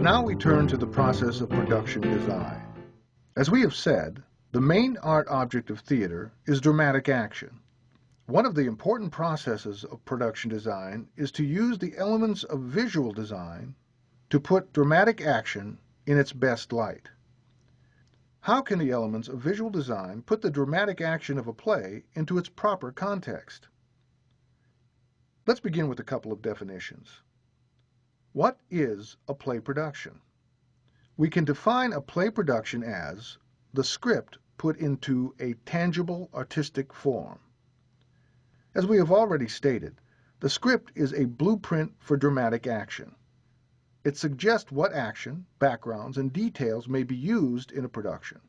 now we turn to the process of production design. As we have said, the main art object of theater is dramatic action. One of the important processes of production design is to use the elements of visual design to put dramatic action in its best light. How can the elements of visual design put the dramatic action of a play into its proper context? Let's begin with a couple of definitions. What is a play production? We can define a play production as the script put into a tangible artistic form. As we have already stated, the script is a blueprint for dramatic action. It suggests what action, backgrounds, and details may be used in a production.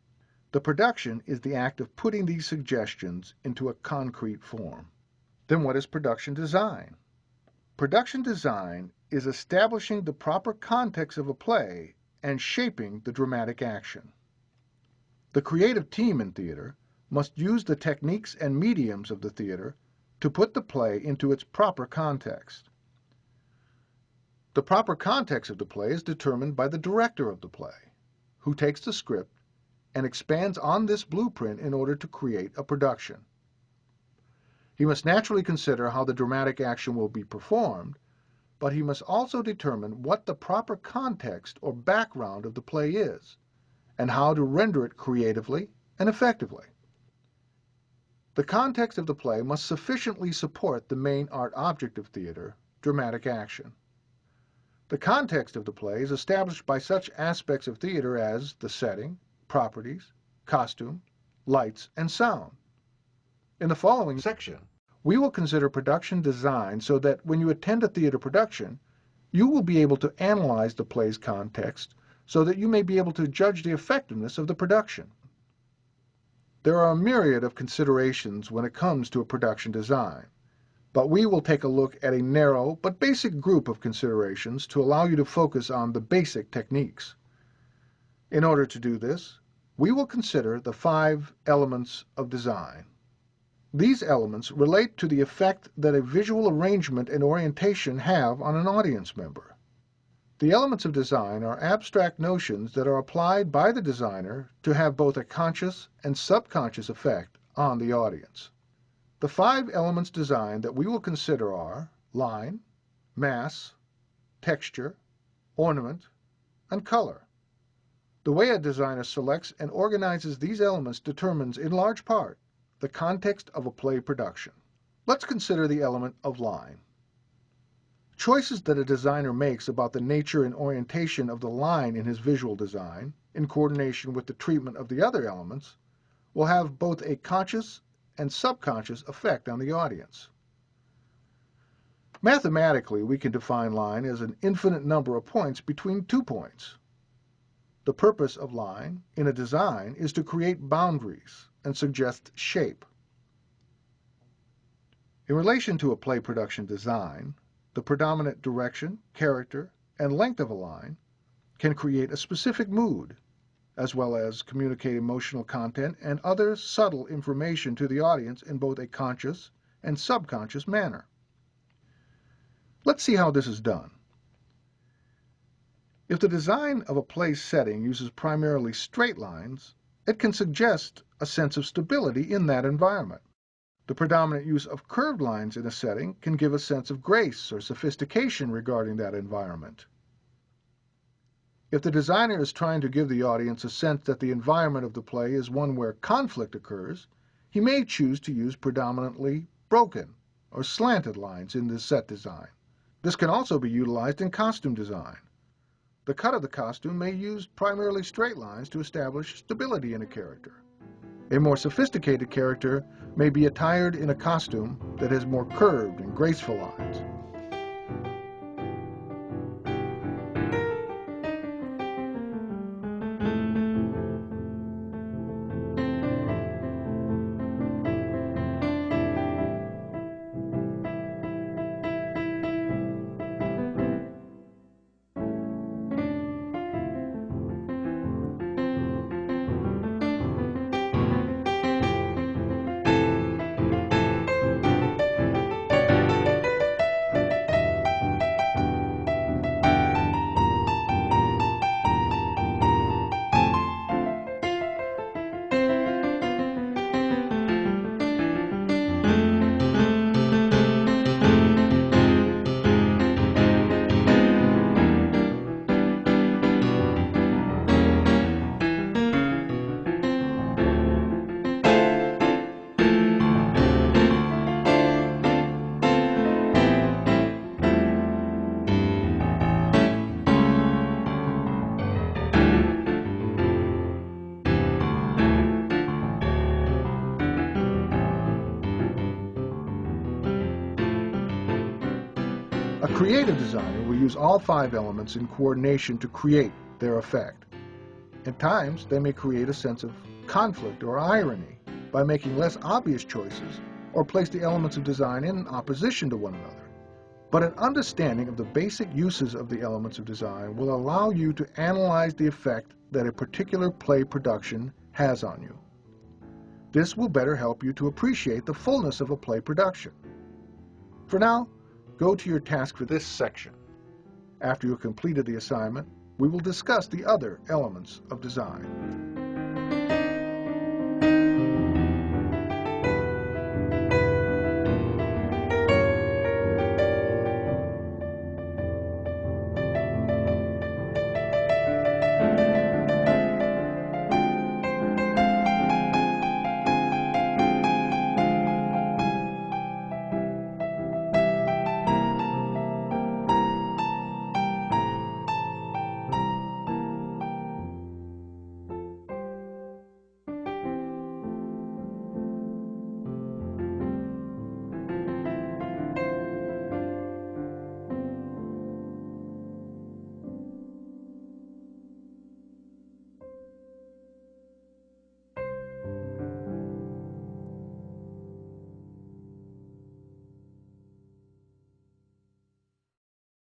The production is the act of putting these suggestions into a concrete form. Then what is production design? Production design is establishing the proper context of a play and shaping the dramatic action. The creative team in theater must use the techniques and mediums of the theater to put the play into its proper context. The proper context of the play is determined by the director of the play, who takes the script and expands on this blueprint in order to create a production. He must naturally consider how the dramatic action will be performed, but he must also determine what the proper context or background of the play is, and how to render it creatively and effectively. The context of the play must sufficiently support the main art object of theater, dramatic action. The context of the play is established by such aspects of theater as the setting, properties, costume, lights, and sound. In the following section, we will consider production design so that when you attend a theater production, you will be able to analyze the play's context so that you may be able to judge the effectiveness of the production. There are a myriad of considerations when it comes to a production design, but we will take a look at a narrow but basic group of considerations to allow you to focus on the basic techniques. In order to do this, we will consider the 5 elements of design. These elements relate to the effect that a visual arrangement and orientation have on an audience member. The elements of design are abstract notions that are applied by the designer to have both a conscious and subconscious effect on the audience. The 5 elements design that we will consider are line, mass, texture, ornament, and color. The way a designer selects and organizes these elements determines, in large part, the context of a play production. Let's consider the element of line. Choices that a designer makes about the nature and orientation of the line in his visual design, in coordination with the treatment of the other elements, will have both a conscious and subconscious effect on the audience. Mathematically, we can define line as an infinite number of points between 2 points. The purpose of line in a design is to create boundaries and suggest shape. In relation to a play production design, the predominant direction, character, and length of a line can create a specific mood, as well as communicate emotional content and other subtle information to the audience in both a conscious and subconscious manner. Let's see how this is done. If the design of a play setting uses primarily straight lines, it can suggest a sense of stability in that environment. The predominant use of curved lines in a setting can give a sense of grace or sophistication regarding that environment. If the designer is trying to give the audience a sense that the environment of the play is one where conflict occurs, he may choose to use predominantly broken or slanted lines in the set design. This can also be utilized in costume design. The cut of the costume may use primarily straight lines to establish stability in a character. A more sophisticated character may be attired in a costume that has more curved and graceful lines. A creative designer will use all 5 elements in coordination to create their effect. At times, they may create a sense of conflict or irony by making less obvious choices or place the elements of design in opposition to one another. But an understanding of the basic uses of the elements of design will allow you to analyze the effect that a particular play production has on you. This will better help you to appreciate the fullness of a play production. For now, go to your task for this section. After you have completed the assignment, we will discuss the other elements of design.